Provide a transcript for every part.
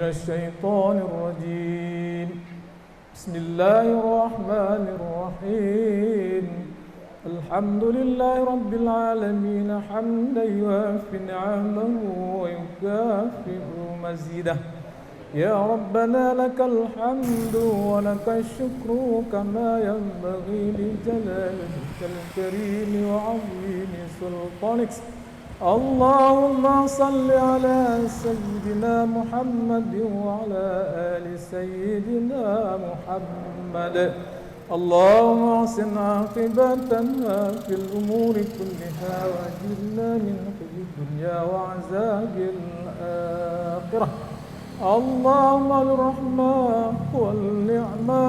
الشيطان الرجيم بسم الله الرحمن الرحيم الحمد لله رب العالمين حمدا يوافي نعمه ويكافئ مزيده يا ربنا لك الحمد ولك الشكر كما ينبغي لجلالك الكريم وعظيم سلطانك اللهم صل على سيدنا محمد وعلى آل سيدنا محمد اللهم احسن عاقبتنا في الأمور كلها وأجرنا من خزي الدنيا وعذاب الآخرة اللهم الرحمة والنعمة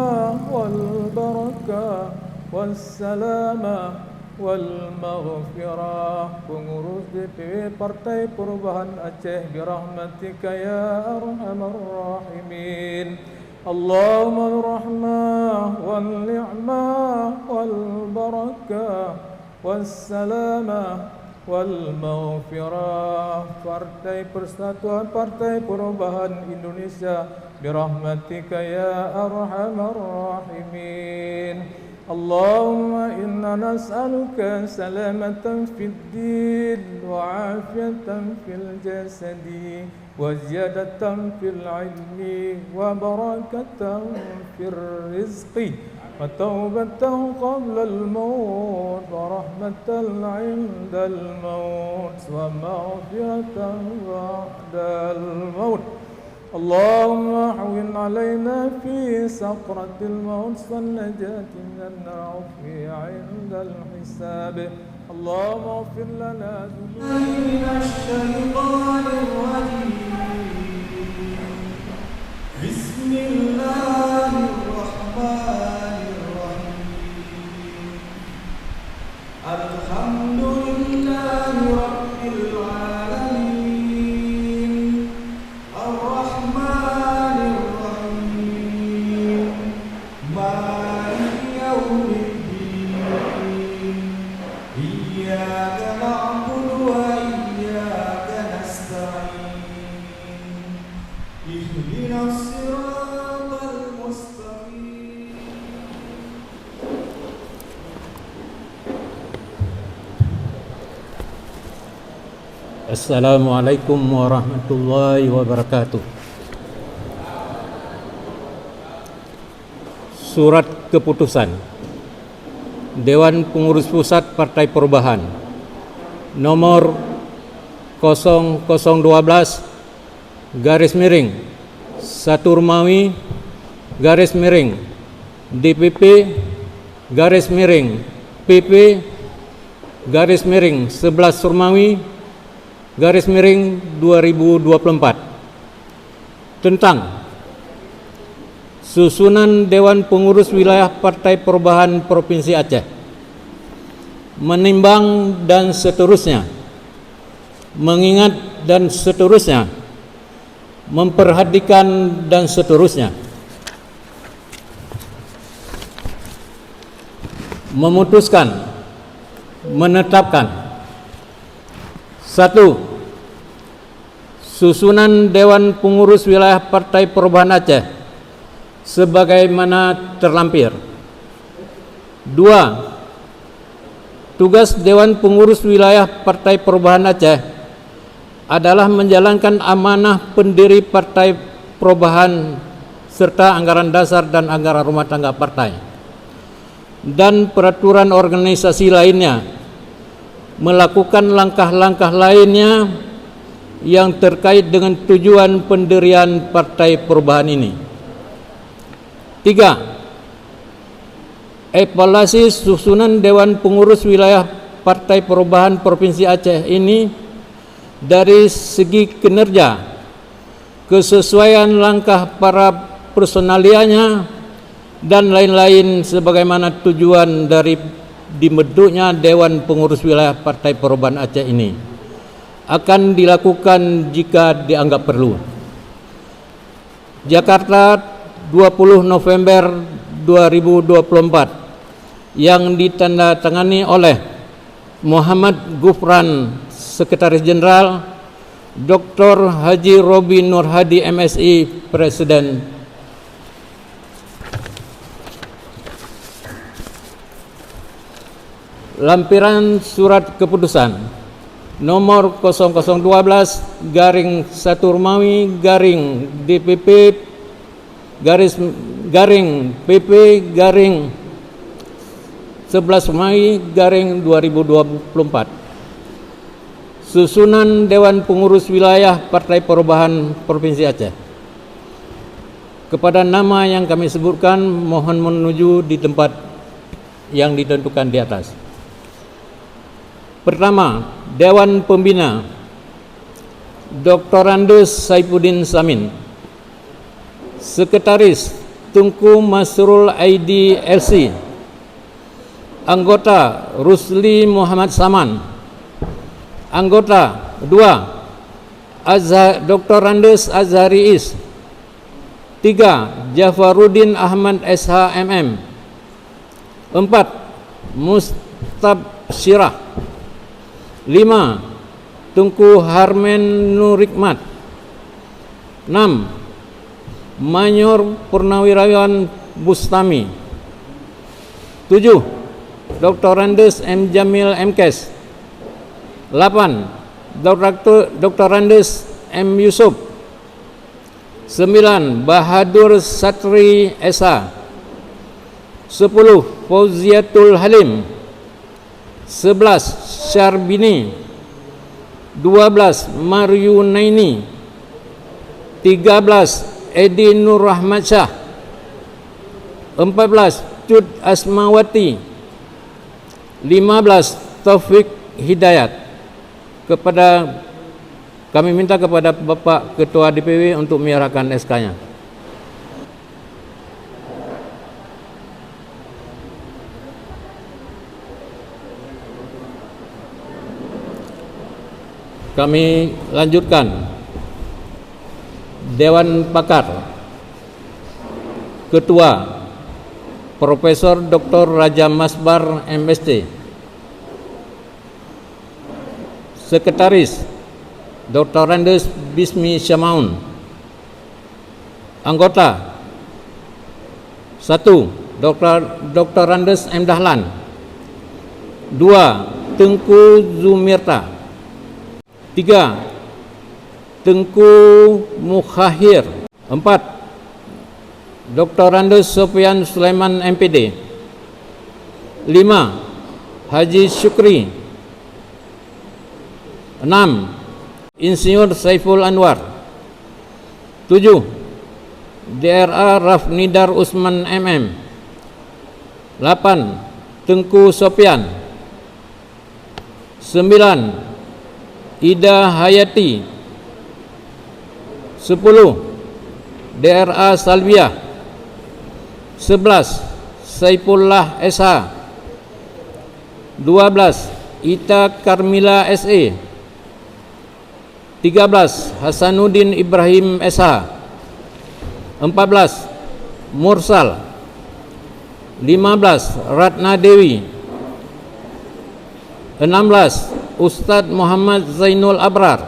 والبركة والسلامة والمغفرة pengurus DPW Partai Perubahan Aceh birahmatika ya arhamar rahimin Allahumma al-rahmah wal-ni'mah wal-barakah was-salamah wal-maghfirah Partai Persatuan Partai Perubahan Indonesia birahmatika ya arhamar rahimin Allahumma inna nas'aluka salamatan fid din wa afiyatan fil jasadi wa ziyadatan fil ilmi wa barakatan fil rizqi wa taubatan qabla al maut wa rahmatan 'inda al maut wa maghfiratan ba'da al maut اللهم احوِّن علينا في سقرة الموت والنجاة من النار عند الحساب اللهم اغفر لنا ذنوبنا من الشيطان الرجيم بسم الله الرحمن الرحيم الحمد لله رب العالمين Assalamualaikum warahmatullahi wabarakatuh. Surat Keputusan Dewan Pengurus Pusat Partai Perubahan nomor 0012 garis miring 1 Romawi garis miring DPP garis miring PP garis miring 11 Romawi garis miring 2024 tentang susunan Dewan Pengurus Wilayah Partai Perubahan Provinsi Aceh, menimbang dan seterusnya, mengingat dan seterusnya, memperhatikan dan seterusnya, memutuskan, menetapkan. 1. Susunan Dewan Pengurus Wilayah Partai Perubahan Aceh sebagaimana terlampir. 2. Tugas Dewan Pengurus Wilayah Partai Perubahan Aceh adalah menjalankan amanah pendiri Partai Perubahan serta anggaran dasar dan anggaran rumah tangga partai dan peraturan organisasi lainnya, melakukan langkah-langkah lainnya yang terkait dengan tujuan pendirian Partai Perubahan ini. 3. Evaluasi susunan Dewan Pengurus Wilayah Partai Perubahan Provinsi Aceh ini dari segi kinerja, kesesuaian langkah para personalianya dan lain-lain sebagaimana tujuan dari dibentuknya Dewan Pengurus Wilayah Partai Perubahan Aceh ini akan dilakukan jika dianggap perlu. Jakarta 20 November 2024 yang ditandatangani oleh Muhammad Gufran, Sekretaris Jenderal, Dr. Haji Robi Nur Hadi MSI, Presiden. Lampiran surat keputusan nomor 0012 garing 1 Romawi garing DPP garing PP garing 11 Romawi garing 2024. Susunan Dewan Pengurus Wilayah Partai Perubahan Provinsi Aceh. Kepada nama yang kami sebutkan, mohon menuju di tempat yang ditentukan di atas. Pertama, Dewan Pembina Dr. Andes Saifuddin Samin. Sekretaris Tunku Masrul Aidi LC. Anggota Rusli Muhammad Saman. Anggota 2 Dr. Andes Azhari Is. 3 Jafaruddin Ahmad SHMM. 4 Mustab Syirah. 5 Tunku Harmen Nurikmat. 6 Mayor Purnawirawan Bustami. 7 Dr. Andes M. Jamil MKes. 8 Dr. Andes M. Yusuf. 9 Bahadur Satri Esa. 10 Fauziatul Halim. 11 Syarbini. 12 Maryunaini. 13 Edi Nur Rahmat Shah. 14 Cud Asmawati. 15 Taufik Hidayat. Kami minta kepada Bapak Ketua DPW untuk menyerahkan SK-nya. Kami lanjutkan. Dewan Pakar. Ketua Profesor Dr. Raja Masbar MSc. Sekretaris Dr. Andes Bismi Syamaun. Anggota 1 Dr. Andes M. Dahlan. 2 Tengku Zumirta. 3 Tengku Mukhahir. 4 Dr. Andes Sofian Sulaiman MPD. 5 Haji Syukri. 6 Insinyur Saiful Anwar. 7 DRA Rafnidar Usman MM. 8 Tengku Sofian. 9 Ida Hayati. 10 DRA Salbiah. 11 Saifullah SH. 12 Ita Karmila SE. 13 Hasanuddin Ibrahim SH. 14 Mursal. 15 Ratna Dewi. 16 Ustadz Muhammad Zainul Abrar.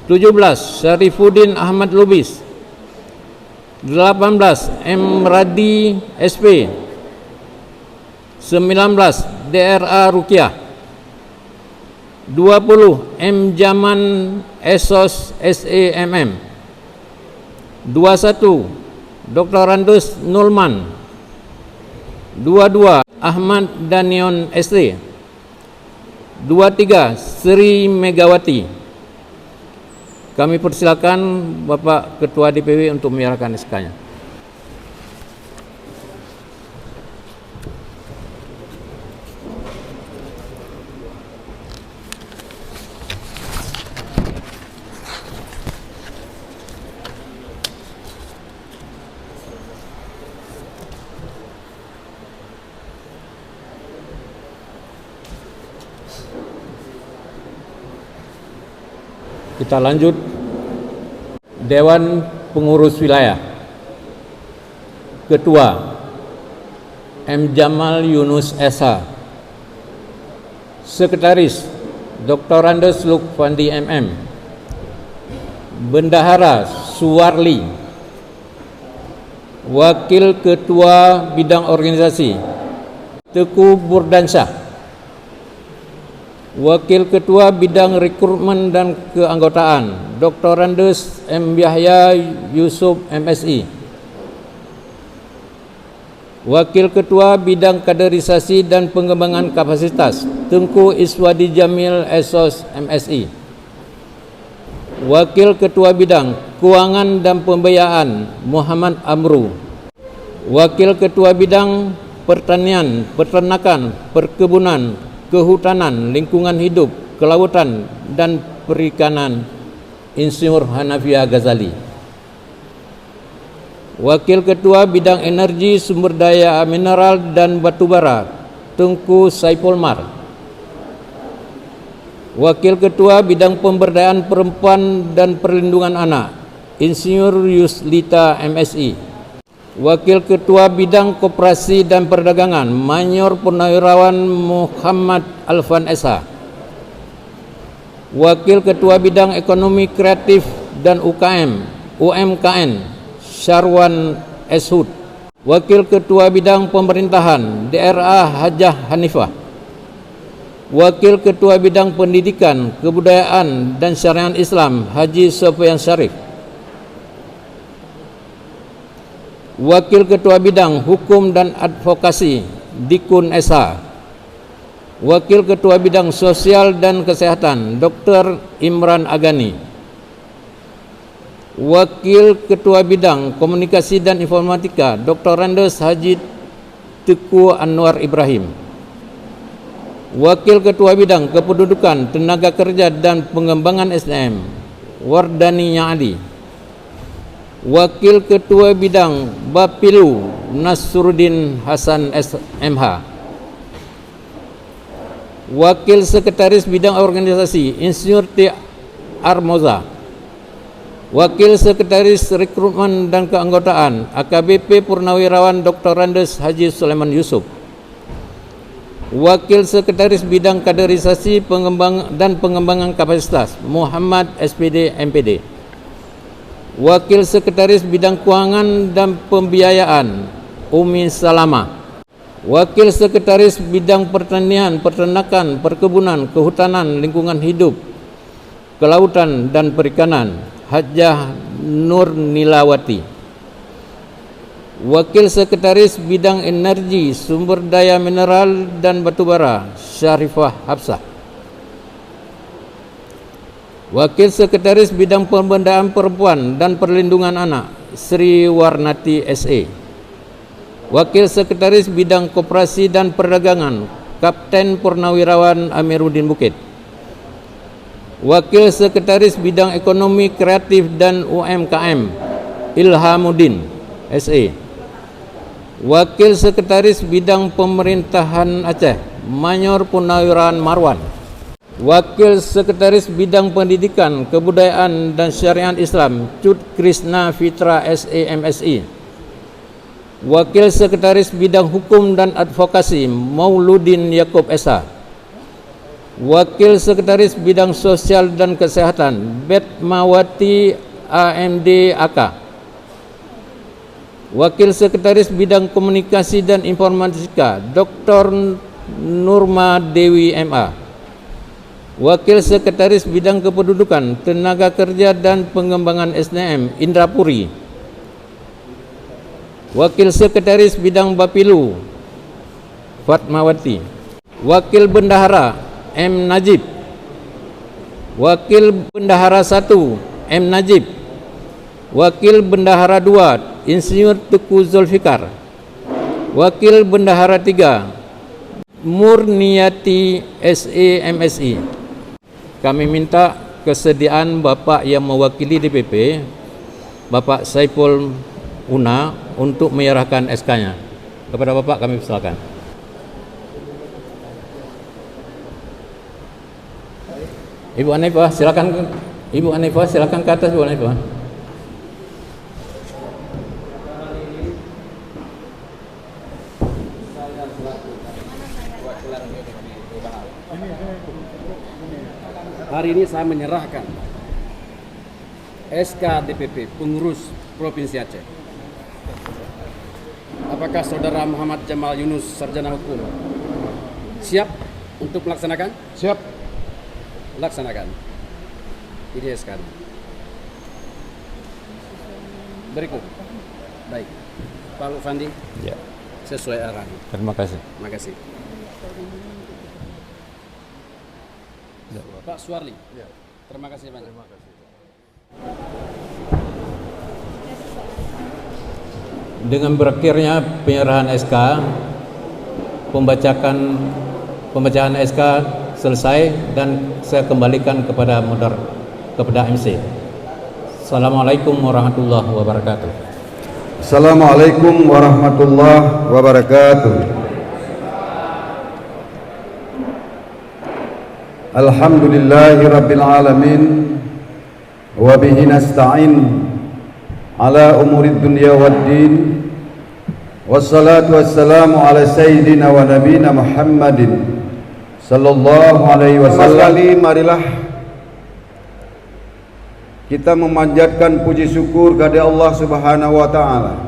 17 Syarifuddin Ahmad Lubis. 18 M. Radi SP. 19 DRA Rukiah. 20 M. Jaman Esos SEMM. 21 Dr. Andes Nulman. 22 Ahmad Danion ST. 23 Sri Megawati. Kami persilakan Bapak Ketua DPW untuk menyerahkan SK-nya. Kita lanjut. Dewan Pengurus Wilayah. Ketua M. Jamal Yunus SH. Sekretaris Dr. Andes Lukfandi MM. Bendahara Suwarli. Wakil Ketua Bidang Organisasi Teku Burdansyah. Wakil Ketua Bidang Rekrutmen dan Keanggotaan Dr. Andes M. Yahya Yusuf MSI. Wakil Ketua Bidang Kaderisasi dan Pengembangan Kapasitas Tengku Iswadi Jamil SOS MSI. Wakil Ketua Bidang Keuangan dan Pembiayaan Muhammad Amru. Wakil Ketua Bidang Pertanian, Peternakan, Perkebunan, Kehutanan, Lingkungan Hidup, Kelautan dan Perikanan Insinyur Hanafiah Ghazali. Wakil Ketua Bidang Energi, Sumber Daya Mineral dan Batubara Tengku Saiful Mar. Wakil Ketua Bidang Pemberdayaan Perempuan dan Perlindungan Anak Insinyur Yuslita MSI. Wakil Ketua Bidang Koperasi dan Perdagangan Mayor Purnawirawan Muhammad Alfan Esa. Wakil Ketua Bidang Ekonomi Kreatif dan UMKN Syarwan Eshud. Wakil Ketua Bidang Pemerintahan DRA Hajah Hanifah. Wakil Ketua Bidang Pendidikan, Kebudayaan dan Syariat Islam Haji Sofyan Syarif. Wakil Ketua Bidang Hukum dan Advokasi Dikun Esa. Wakil Ketua Bidang Sosial dan Kesehatan Dr. Imran Agani. Wakil Ketua Bidang Komunikasi dan Informatika Dr. Andes Haji Teku Anwar Ibrahim. Wakil Ketua Bidang Kependudukan, Tenaga Kerja dan Pengembangan SDM Wardani Nyadi. Wakil Ketua Bidang Bapilu Nasruddin Hasan SMH. Wakil Sekretaris Bidang Organisasi Insinyur T. Armoza. Wakil Sekretaris Rekrutmen dan Keanggotaan AKBP Purnawirawan Dr. Andes Haji Sulaiman Yusuf. Wakil Sekretaris Bidang Kaderisasi dan Pengembangan Kapasitas Muhammad SPD MPD. Wakil Sekretaris Bidang Keuangan dan Pembiayaan Umi Salama. Wakil Sekretaris Bidang Pertanian, Peternakan, Perkebunan, Kehutanan, Lingkungan Hidup, Kelautan dan Perikanan Hajah Nur Nilawati. Wakil Sekretaris Bidang Energi, Sumber Daya Mineral dan Batubara Syarifah Hafsah. Wakil Sekretaris Bidang Pemberdayaan Perempuan dan Perlindungan Anak Sri Warnati SE. Wakil Sekretaris Bidang Koperasi dan Perdagangan Kapten Purnawirawan Amiruddin Bukit. Wakil Sekretaris Bidang Ekonomi Kreatif dan UMKM Ilhamuddin SE. Wakil Sekretaris Bidang Pemerintahan Aceh Mayor Purnawirawan Marwan. Wakil Sekretaris Bidang Pendidikan, Kebudayaan dan Syariat Islam Cud Krishna Fitra SE MSI. Wakil Sekretaris Bidang Hukum dan Advokasi Mauludin Yaakob Esa. Wakil Sekretaris Bidang Sosial dan Kesehatan Betmawati AMD AK. Wakil Sekretaris Bidang Komunikasi dan Informatika Dr. Nurma Dewi MA. Wakil Sekretaris Bidang Kependudukan, Tenaga Kerja dan Pengembangan SDM Indrapuri. Wakil Sekretaris Bidang Bapilu Fatmawati. Wakil Bendahara M. Najib. Wakil Bendahara 1 M. Najib. Wakil Bendahara 2 Insinyur Teku Zulfikar. Wakil Bendahara 3 Murniati SE MSI. Kami minta kesediaan Bapak yang mewakili DPP, Bapak Saiful Una, untuk menyerahkan SK-nya. Kepada Bapak kami persilakan. Ibu Hanifah silakan. Ibu Hanifah silakan ke atas, Ibu Hanifah. hari ini saya menyerahkan SK DPP pengurus Provinsi Aceh. Apakah Saudara Muhammad Jamal Yunus, Sarjana Hukum, siap untuk melaksanakan? Siap. Laksanakan. Ini SK. Berikut. Baik. Pak Lufandi. Ya. Sesuai arahan. Terima kasih. Terima kasih. Pak Suarli. Ya. Terima kasih banyak. Terima kasih. Dengan berakhirnya penyerahan SK, pembacaan SK selesai dan saya kembalikan kepada MC. Assalamualaikum warahmatullahi wabarakatuh. Assalamualaikum warahmatullahi wabarakatuh. Alhamdulillahi rabbil alamin, wa bihi nasta'in ala umurid dunya waddin, wassalatu wassalamu ala sayyidina wa nabina Muhammadin sallallahu alaihi wasallam. Marilah kita memanjatkan puji syukur kepada Allah Subhanahu wa taala,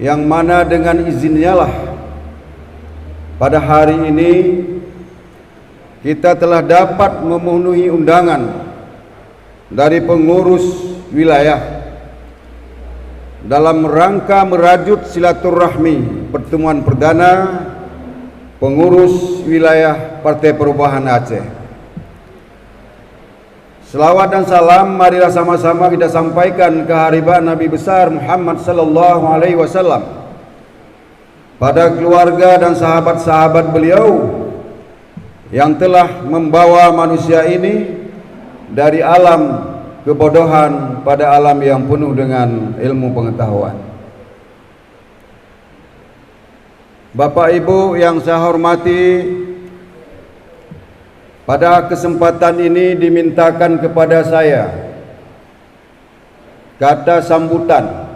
yang mana dengan izinnya lah pada hari ini kita telah dapat memenuhi undangan dari pengurus wilayah dalam rangka merajut silaturahmi pertemuan perdana pengurus wilayah Partai Perubahan Aceh. Selawat dan salam marilah sama-sama kita sampaikan kehadiran Nabi besar Muhammad sallallahu alaihi wasallam pada keluarga dan sahabat-sahabat beliau yang telah membawa manusia ini dari alam kebodohan pada alam yang penuh dengan ilmu pengetahuan. Bapak Ibu yang saya hormati, pada kesempatan ini dimintakan kepada saya kata sambutan.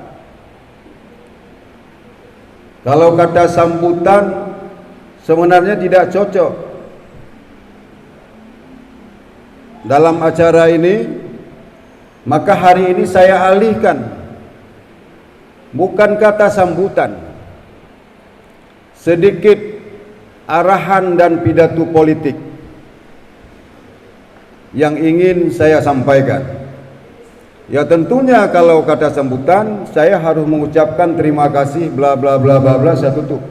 Kalau kata sambutan sebenarnya tidak cocok dalam acara ini, maka hari ini saya alihkan bukan kata sambutan, sedikit arahan dan pidato politik yang ingin saya sampaikan. Ya tentunya kalau kata sambutan saya harus mengucapkan terima kasih bla bla bla bla bla, saya tutup.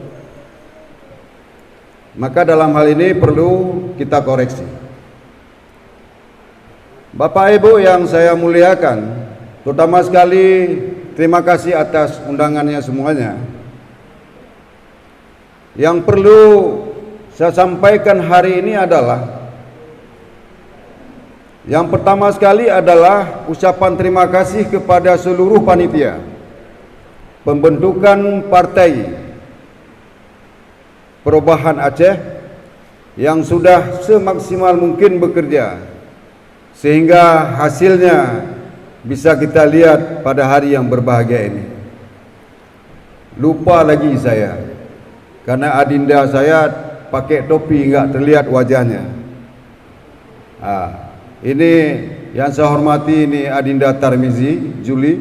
Maka dalam hal ini perlu kita koreksi. Bapak Ibu yang saya muliakan, terutama sekali terima kasih atas undangannya semuanya. Yang perlu saya sampaikan hari ini adalah, yang pertama sekali adalah ucapan terima kasih kepada seluruh panitia pembentukan Partai Perubahan Aceh yang sudah semaksimal mungkin bekerja sehingga hasilnya bisa kita lihat pada hari yang berbahagia ini. Lupa lagi saya, karena adinda saya pakai topi enggak terlihat wajahnya. Ini yang saya hormati, ini Adinda Tarmizi Juli.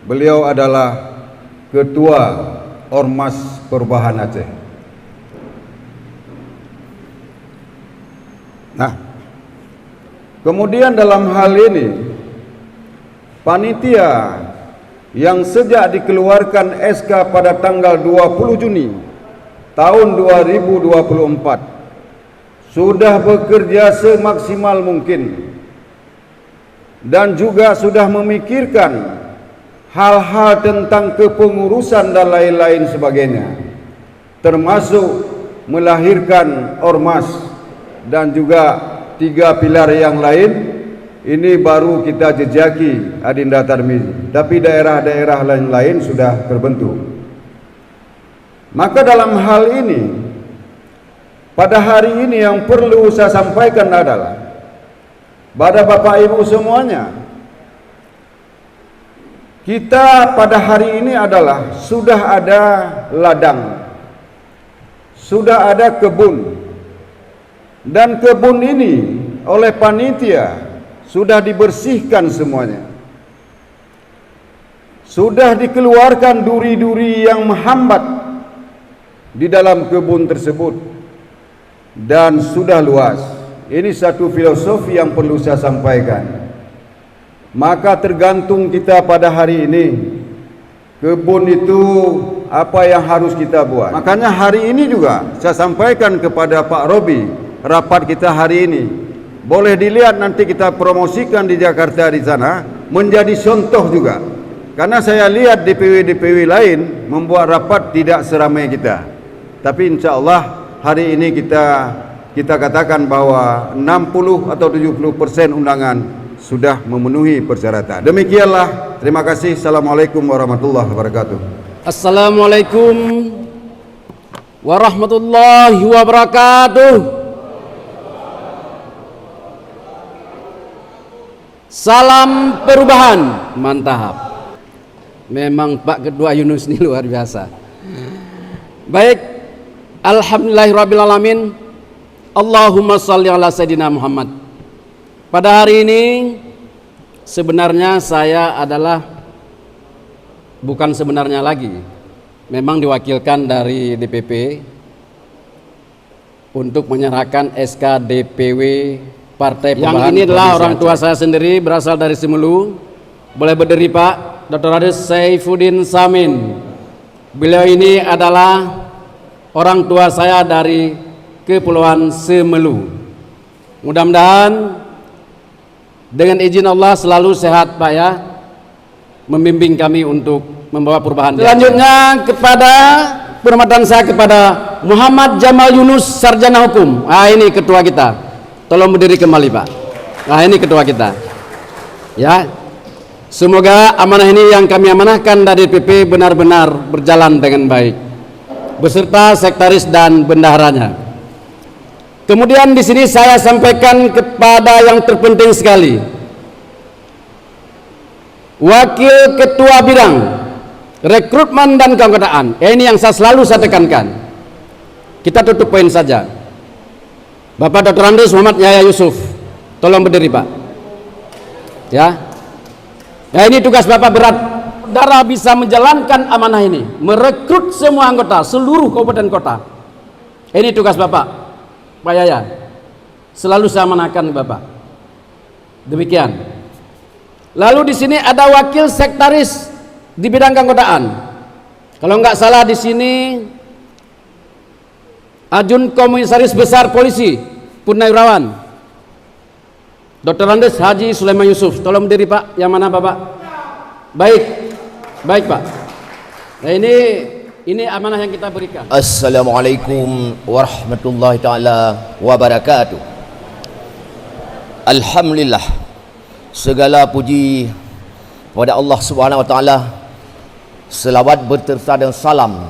Beliau adalah Ketua Ormas Perubahan Aceh. Nah, kemudian dalam hal ini panitia yang sejak dikeluarkan SK pada tanggal 20 Juni tahun 2024 sudah bekerja semaksimal mungkin dan juga sudah memikirkan hal-hal tentang kepengurusan dan lain-lain sebagainya, termasuk melahirkan ormas dan juga 3 pilar yang lain. Ini baru kita jejaki Adinda Tarmizi, tapi daerah-daerah lain-lain sudah terbentuk. Maka dalam hal ini, pada hari ini yang perlu saya sampaikan adalah pada Bapak Ibu semuanya, kita pada hari ini adalah sudah ada ladang, sudah ada kebun, Dan kebun ini oleh panitia sudah dibersihkan semuanya. Sudah dikeluarkan duri-duri yang menghambat di dalam kebun tersebut, dan sudah luas. Ini satu filosofi yang perlu saya sampaikan. Maka tergantung kita pada hari ini, kebun itu apa yang harus kita buat. Makanya hari ini juga saya sampaikan kepada Pak Robi, rapat kita hari ini boleh dilihat, nanti kita promosikan di Jakarta di sana, menjadi contoh juga. Karena saya lihat DPW-DPW lain membuat rapat tidak seramai kita. Tapi insya Allah hari ini kita katakan bahwa 60 atau 70% undangan sudah memenuhi persyaratan. Demikianlah, terima kasih. Assalamualaikum warahmatullahi wabarakatuh. Assalamualaikum warahmatullahi wabarakatuh. Salam perubahan, mantap. Memang Pak Ketua Yunus ini luar biasa. Baik, alhamdulillahirrabbilalamin. Allahumma sholli ala sayyidina Muhammad. Pada hari ini sebenarnya saya adalah, bukan sebenarnya lagi, memang diwakilkan dari DPP untuk menyerahkan SK DPW Partai Perubahan. Yang ini adalah orang tua saya sendiri, berasal dari Semelu. Boleh berdiri Pak, Dr. Ades Saifuddin Samin. Beliau ini adalah orang tua saya dari Kepulauan Semelu. Mudah-mudahan dengan izin Allah selalu sehat Pak ya, membimbing kami untuk membawa perubahan. Selanjutnya kepada penghormatan saya kepada Muhammad Jamal Yunus, Sarjana Hukum. Ini ketua kita. Tolong berdiri kembali Pak. Ini ketua kita. Ya. Semoga amanah ini yang kami amanahkan dari DPP benar-benar berjalan dengan baik, beserta sekretaris dan bendaharanya. Kemudian di sini saya sampaikan kepada yang terpenting sekali, Wakil Ketua Bidang Rekrutmen dan Keanggotaan. Ini yang selalu saya tekankan. Kita tutup poin saja. Bapak Dr. Andes Muhammad Yahya Yusuf, tolong berdiri Pak. Ya. Ya, ini tugas Bapak berat. Saudara bisa menjalankan amanah ini, merekrut semua anggota seluruh kabupaten kota. Ini tugas Bapak, Pak Yaya. Selalu saya amanahkan Bapak. Demikian. Lalu di sini ada wakil sekretaris di bidang keanggotaan. Kalau nggak salah di sini Ajun Komisaris Besar Polisi Purnawirawan Dr. Andes Haji Sulaiman Yusuf. Tolong berdiri Pak. Yang mana Bapak? Baik. Baik Pak. Nah ini amanah yang kita berikan. Assalamualaikum warahmatullahi taala wabarakatuh. Alhamdulillah, segala puji pada Allah Subhanahu wa taala. Selawat berserta dan salam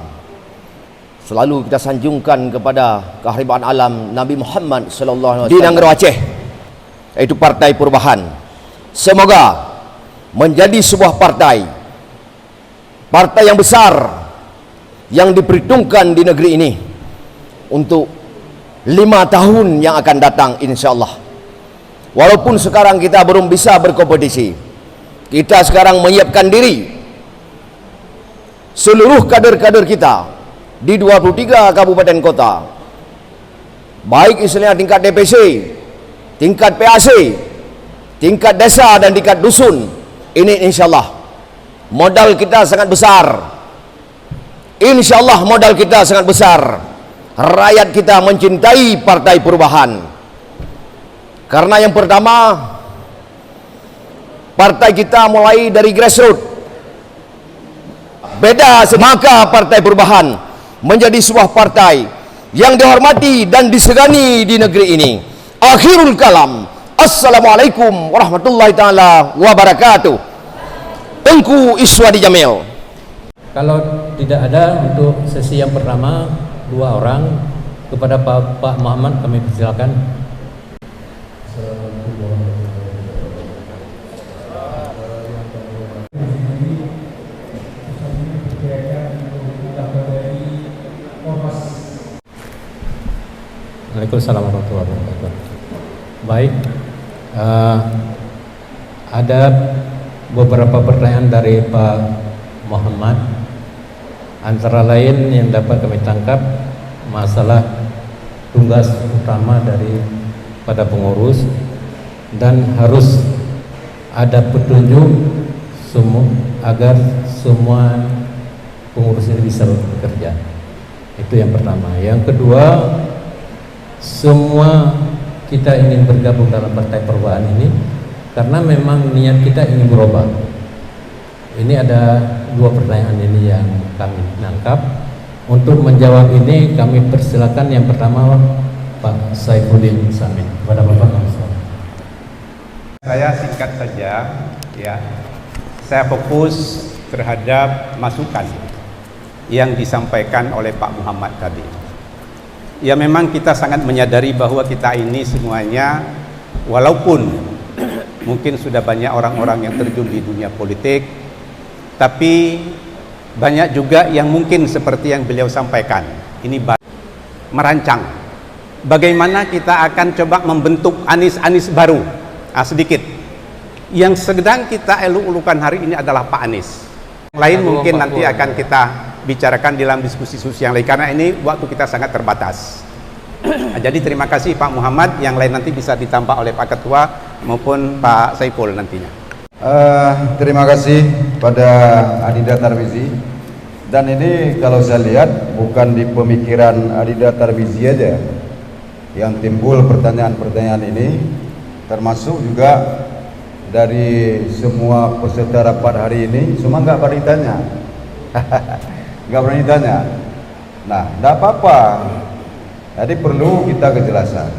selalu kita sanjungkan kepada kehormatan alam Nabi Muhammad sallallahu alaihi wasallam di negara Aceh, yaitu Partai Perubahan. Semoga menjadi sebuah partai yang besar yang diperhitungkan di negeri ini untuk 5 tahun yang akan datang insyaallah. Walaupun sekarang kita belum bisa berkompetisi, kita sekarang menyiapkan diri, seluruh kader-kader kita di 23 kabupaten kota, baik istilahnya tingkat DPC, tingkat PAC, tingkat desa dan tingkat dusun. Ini insyaallah modal kita sangat besar. Insyaallah modal kita sangat besar. Rakyat kita mencintai Partai Perubahan. Karena yang pertama, partai kita mulai dari grassroots. Beda, maka Partai Perubahan menjadi sebuah partai yang dihormati dan disegani di negeri ini. Akhirul kalam. Assalamualaikum warahmatullahi taala wabarakatuh. Tengku Iswadi Jamil. Kalau tidak ada untuk sesi yang pertama 2 orang, kepada Pak Muhammad kami persilakan. Waalaikumsalam warahmatullahi wabarakatuh. Baik, ada beberapa pertanyaan dari Pak Muhammad. Antara lain yang dapat kami tangkap masalah tugas utama dari pada pengurus dan harus ada petunjuk agar semua pengurus ini bisa bekerja. Itu yang pertama. Yang kedua, semua kita ingin bergabung dalam Partai Perubahan ini karena memang niat kita ingin berubah. Ini ada dua pertanyaan ini yang kami nangkap. Untuk menjawab ini kami persilakan yang pertama Pak Saifuddin Samin. Kepada Bapak langsung. Saya singkat saja, ya. Saya fokus terhadap masukan yang disampaikan oleh Pak Muhammad tadi. Ya, memang kita sangat menyadari bahwa kita ini semuanya, walaupun mungkin sudah banyak orang-orang yang terjun di dunia politik, tapi banyak juga yang mungkin seperti yang beliau sampaikan, ini merancang bagaimana kita akan coba membentuk Anies baru. Sedikit yang sedang kita elu-ulukan hari ini adalah Pak Anies. Lain mungkin nanti akan kita bicarakan dalam diskusi-diskusi yang lain, karena ini waktu kita sangat terbatas. Jadi terima kasih Pak Muhammad, yang lain nanti bisa ditambah oleh Pak Ketua maupun Pak Saiful nantinya. Terima kasih pada Adida Tarmizi. Dan ini kalau saya lihat bukan di pemikiran Adida Tarmizi aja yang timbul pertanyaan-pertanyaan ini, termasuk juga dari semua peserta rapat hari ini. Semua nggak berani tanya. Nggak berani tanya. Nah, tidak apa-apa. Jadi perlu kita kejelasan.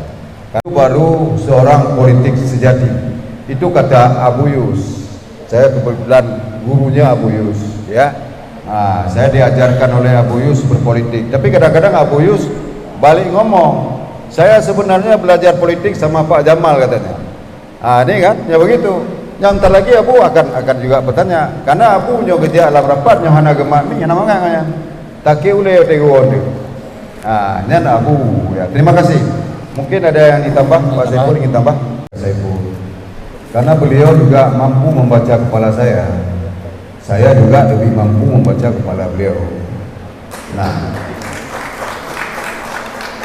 Itu baru seorang politik sejati. Itu kata Abu Yus. Saya kebetulan gurunya Abu Yus, ya. Nah, saya diajarkan oleh Abu Yus berpolitik. Tapi kadang-kadang Abu Yus balik ngomong, saya sebenarnya belajar politik sama Pak Jamal katanya. Ini kan, ya begitu. Yang ntar lagi Abu akan juga bertanya, karena Abu punya kerja alam rapat, nyohana gemak ni, nama nganya. Taki ule teguon tu. Ini Abu. Ya, terima kasih. Mungkin ada yang ditambah, Pak Saiful ingin tambah. Saiful. Karena beliau juga mampu membaca kepala saya. Saya juga lebih mampu membaca kepala beliau. Nah,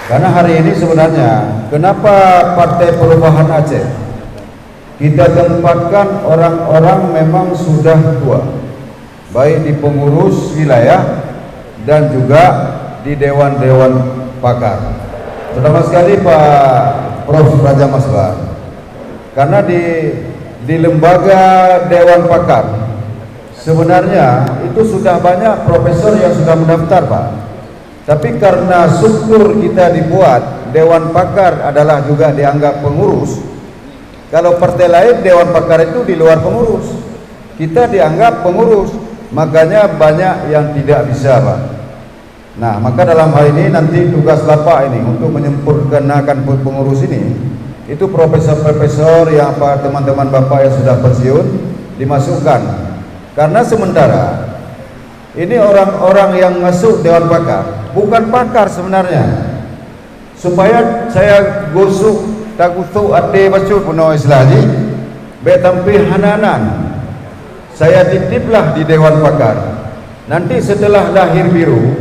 karena hari ini sebenarnya kenapa Partai Perubahan Aceh kita tempatkan orang-orang memang sudah tua, baik di pengurus wilayah dan juga di dewan-dewan pakar. Terutama sekali Pak Prof. Raja Masbar. Karena di lembaga dewan pakar sebenarnya itu sudah banyak profesor yang sudah mendaftar, Pak. Tapi karena struktur kita dibuat, dewan pakar adalah juga dianggap pengurus. Kalau partai lain dewan pakar itu di luar pengurus, kita dianggap pengurus, makanya banyak yang tidak bisa, Pak. Nah, maka dalam hal ini nanti tugas Bapak ini untuk menyempurnakan pengurus ini, itu profesor-profesor yang teman-teman Bapak yang sudah pensiun dimasukkan. Karena sementara ini orang-orang yang masuk dewan pakar bukan pakar sebenarnya. Supaya saya gosok takutu ade bacu puno islahi betampi hananan, saya titiplah di dewan pakar. Nanti setelah lahir biru,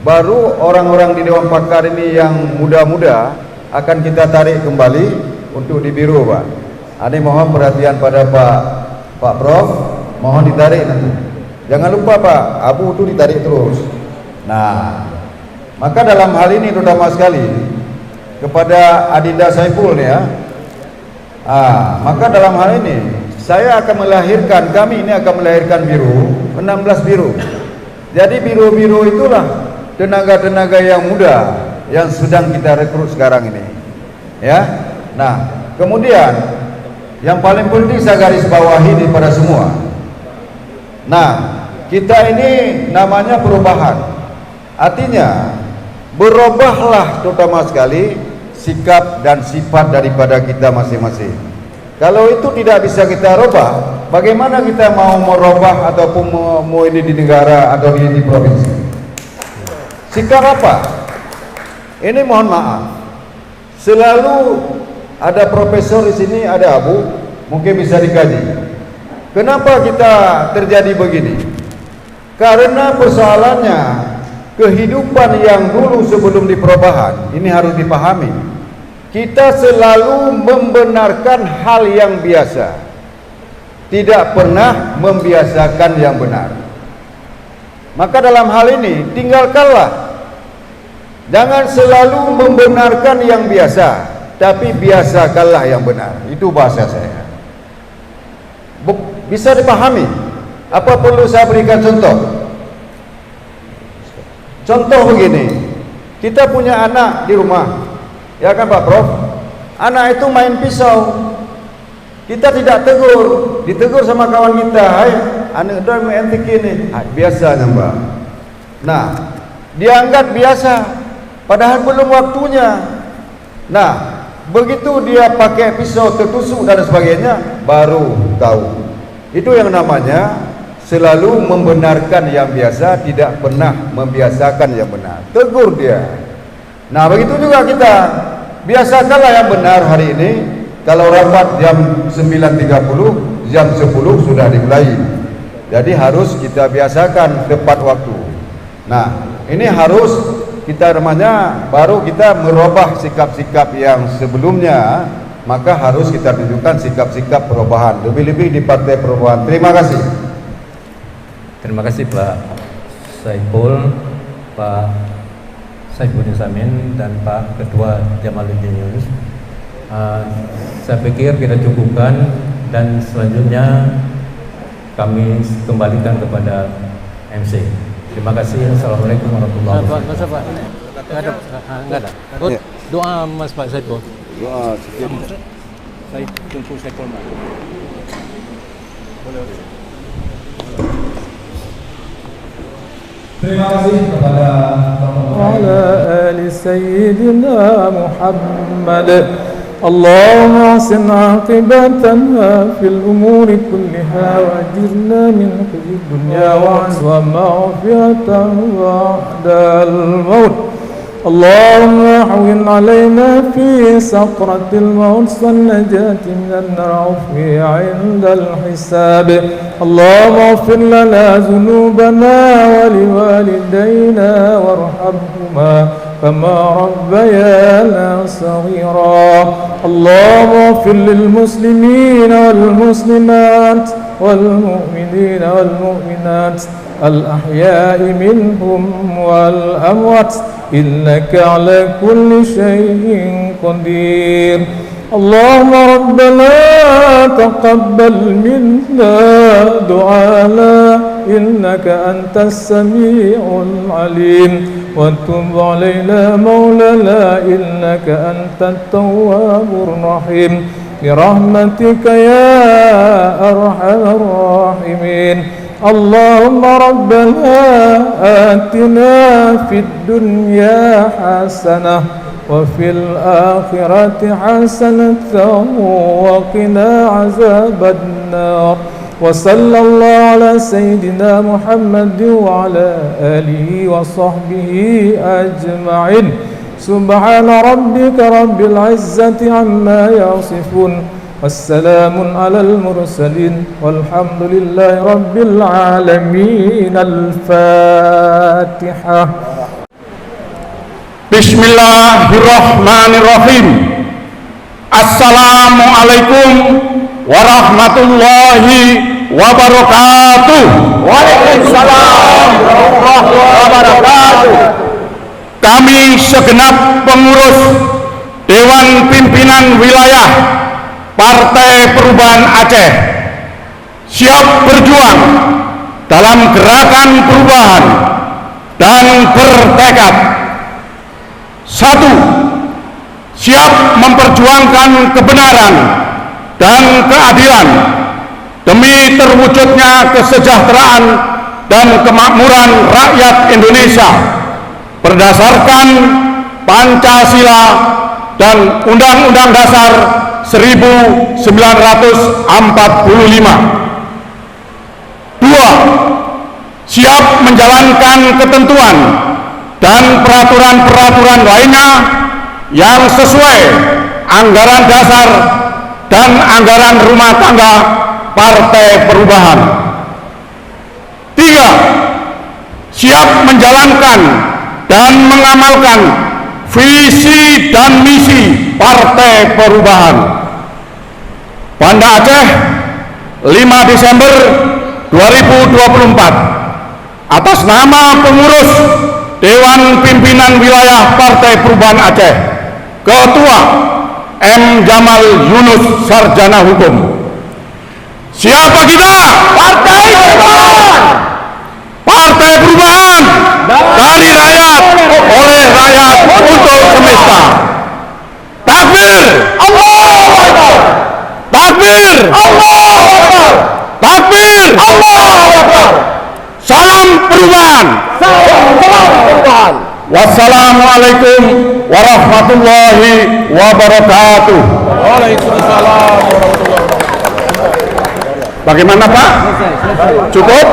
baru orang-orang di dewan pakar ini yang muda-muda akan kita tarik kembali untuk di biru, Pak. Ini mohon perhatian pada Pak Prof, mohon ditarik nanti. Jangan lupa Pak, Abu itu ditarik terus. Nah, maka dalam hal ini terutama sekali kepada Adinda Saiful ya. Maka dalam hal ini saya akan melahirkan, kami ini akan melahirkan biru, 16 biru. Jadi biru-biru itulah tenaga-tenaga yang muda yang sedang kita rekrut sekarang ini, ya. Nah, kemudian yang paling penting saya garis bawahi daripada semua. Nah, kita ini namanya perubahan. Artinya berubahlah terutama sekali sikap dan sifat daripada kita masing-masing. Kalau itu tidak bisa kita rubah, bagaimana kita mau merubah ataupun mau ini di negara atau di provinsi? Sikap apa? Ini mohon maaf, Selalu ada profesor di sini, ada Abu, mungkin bisa dikaji. Kenapa kita terjadi begini? Karena persoalannya kehidupan yang dulu sebelum di perubahan, ini harus dipahami. Kita selalu membenarkan hal yang biasa, tidak pernah membiasakan yang benar. Maka dalam hal ini tinggalkanlah. Jangan selalu membenarkan yang biasa, tapi biasakanlah yang benar. Itu bahasa saya. Bisa dipahami? Apa perlu saya berikan contoh? Contoh begini, kita punya anak di rumah, ya kan Pak Prof? Anak itu main pisau, kita tidak tegur, ditegur sama kawan kita, hai, anak dah main ini, biasa Mbak. Nah, dianggap biasa, padahal belum waktunya. Nah, begitu dia pakai pisau tertusuk dan sebagainya, baru tahu. Itu yang namanya selalu membenarkan yang biasa, tidak pernah membiasakan yang benar. Tegur dia. Nah, begitu juga kita, biasakanlah yang benar hari ini. Kalau rapat jam 9.30, jam 10 sudah dimulai. Jadi harus kita biasakan tepat waktu. Nah, ini harus kita namanya, baru kita merubah sikap-sikap yang sebelumnya. Maka harus kita tunjukkan sikap-sikap perubahan, lebih-lebih di Partai Perubahan. Terima kasih. Terima kasih Pak Saiful, Pak Saifuddin Samin, dan Pak Ketua Jamaluddin Yunus. Saya pikir kita cukupkan, dan selanjutnya kami kembalikan kepada MC. Terima kasih. Assalamualaikum warahmatullahi wabarakatuh. Enggak ada. Doa Mas Pak Saiful. Doa sedikit. Saya tunggu Saiful. Terima kasih kepada على آل سيدنا محمد اللهم احسن عاقبتنا في الأمور كلها وأجرنا من خزي الدنيا ومغفرة بعد الموت اللهم هون علينا في سقرة الموت والنجاة من النار عند الحساب اللهم اغفر لنا ذنوبنا ولوالدينا وارحمهما كما ربيانا صغيرا اللهم اغفر للمسلمين والمسلمات والمؤمنين والمؤمنات الأحياء منهم والأموات إنك على كل شيء قدير اللهم ربنا تقبل منا دعانا إنك أنت السميع العليم وتب علينا مولانا إنك أنت التواب الرحيم برحمتك يا أرحم الراحمين اللهم ربنا آتنا في الدنيا حسنة وفي الآخرة حسنة وقنا عذاب النار وصلى الله على سيدنا محمد وعلى آله وصحبه أجمعين سبحان ربك رب العزة عما يصفون والسلام على المرسلين والحمد لله رب العالمين الفاتحة Bismillahirrahmanirrahim. Assalamualaikum warahmatullahi wabarakatuh. Waalaikumsalam warahmatullahi wabarakatuh. Kami segenap pengurus Dewan Pimpinan Wilayah Partai Perubahan Aceh siap berjuang dalam gerakan perubahan dan bertekad: 1. Siap memperjuangkan kebenaran dan keadilan demi terwujudnya kesejahteraan dan kemakmuran rakyat Indonesia berdasarkan Pancasila dan Undang-Undang Dasar 1945. 2. Siap menjalankan ketentuan dan peraturan-peraturan lainnya yang sesuai anggaran dasar dan anggaran rumah tangga Partai Perubahan. 3. Siap menjalankan dan mengamalkan visi dan misi Partai Perubahan. Banda Aceh, 5 Desember 2024. Atas nama pengurus Dewan Pimpinan Wilayah Partai Perubahan Aceh, Ketua M. Jamal Yunus, Sarjana Hukum. Siapa kita? Partai Perubahan. Partai Perubahan dari rakyat, oleh rakyat, untuk semesta. Takbir! Allahu Akbar! Takbir! Allahu Akbar! Takbir! Allahu Akbar! Salam perubahan! Salam perubahan! Wassalamualaikum warahmatullahi wabarakatuh. Waalaikumsalam warahmatullahi wabarakatuh. Bagaimana Pak? Cukup?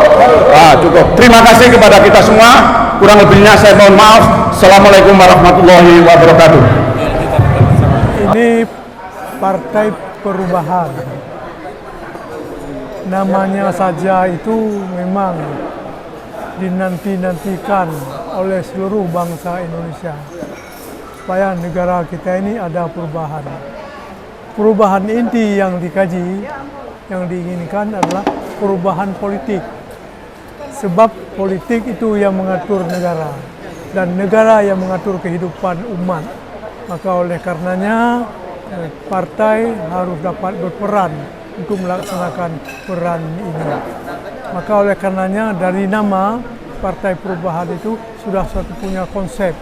Cukup. Terima kasih kepada kita semua. Kurang lebihnya saya mohon maaf. Assalamualaikum warahmatullahi wabarakatuh. Ini Partai Perubahan. Namanya saja itu memang dinanti-nantikan oleh seluruh bangsa Indonesia supaya negara kita ini ada perubahan. Perubahan inti yang dikaji, yang diinginkan adalah perubahan politik. Sebab politik itu yang mengatur negara dan negara yang mengatur kehidupan umat. Maka oleh karenanya partai harus dapat berperan untuk melaksanakan peran ini. Maka oleh karenanya dari nama Partai Perubahan itu sudah suatu punya konsep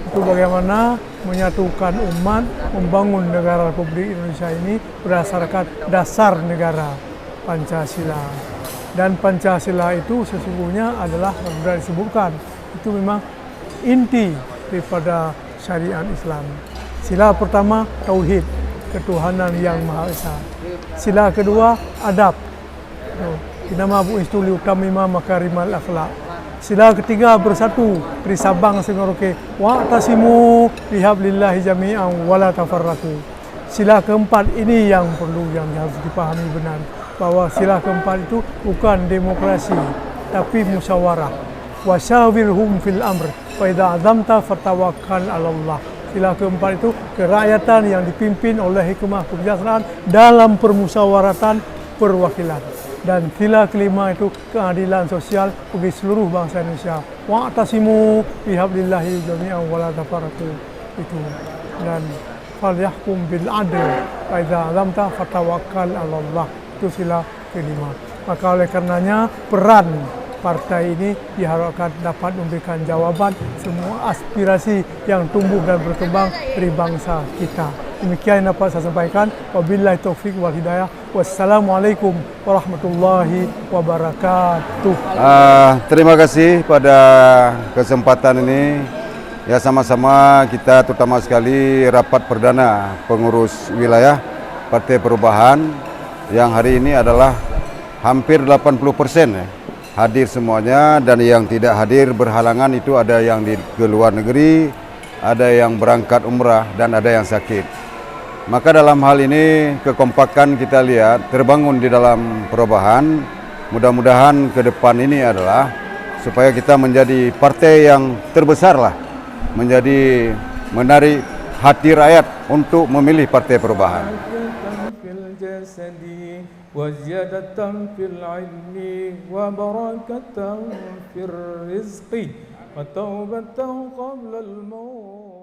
itu bagaimana menyatukan umat, membangun negara Republik Indonesia ini berdasarkan dasar negara Pancasila. Dan Pancasila itu sesungguhnya adalah sudah disebutkan itu memang inti daripada syariat Islam. Sila pertama tauhid, ketuhanan yang Maha Esa. Sila kedua adab. Inama bu'istu liutamima makarimal akhlak. Sila ketiga bersatu dari Sabang sehingga Merauke. Wa'tasimu bihablillahi jami'an wala tafarraqu. Sila keempat ini yang perlu yang harus dipahami benar, bahwa sila keempat itu bukan demokrasi tapi musyawarah. Wasyawirhum fil amr fa idza azamta fatawakkal 'ala Allah. Sila keempat itu kerakyatan yang dipimpin oleh hikmah kebijaksanaan dalam permusyawaratan perwakilan. Dan sila kelima itu keadilan sosial bagi seluruh bangsa Indonesia. Wa'tasimu bihablillahi jami'an wala tafarraqu. Itu. Dan falyahkum bil adl fa idza azamta fatawakkal 'ala Allah. Itu sila kelima. Maka oleh karenanya peran partai ini diharapkan dapat memberikan jawaban semua aspirasi yang tumbuh dan berkembang dari bangsa kita. Demikian yang dapat saya sampaikan. Wabillahi taufik wal hidayah. Wassalamualaikum warahmatullahi wabarakatuh. Terima kasih pada kesempatan ini. Ya, sama-sama kita terutama sekali rapat perdana pengurus wilayah Partai Perubahan yang hari ini adalah hampir 80% hadir semuanya, dan yang tidak hadir berhalangan itu ada yang ke luar negeri, ada yang berangkat umrah, dan ada yang sakit. Maka dalam hal ini kekompakan kita lihat terbangun di dalam perubahan. Mudah-mudahan ke depan ini adalah supaya kita menjadi partai yang terbesar lah, menjadi menarik hati rakyat untuk memilih Partai Perubahan. وزيادة في العلم وبركة في الرزق وتوبة قبل الموت.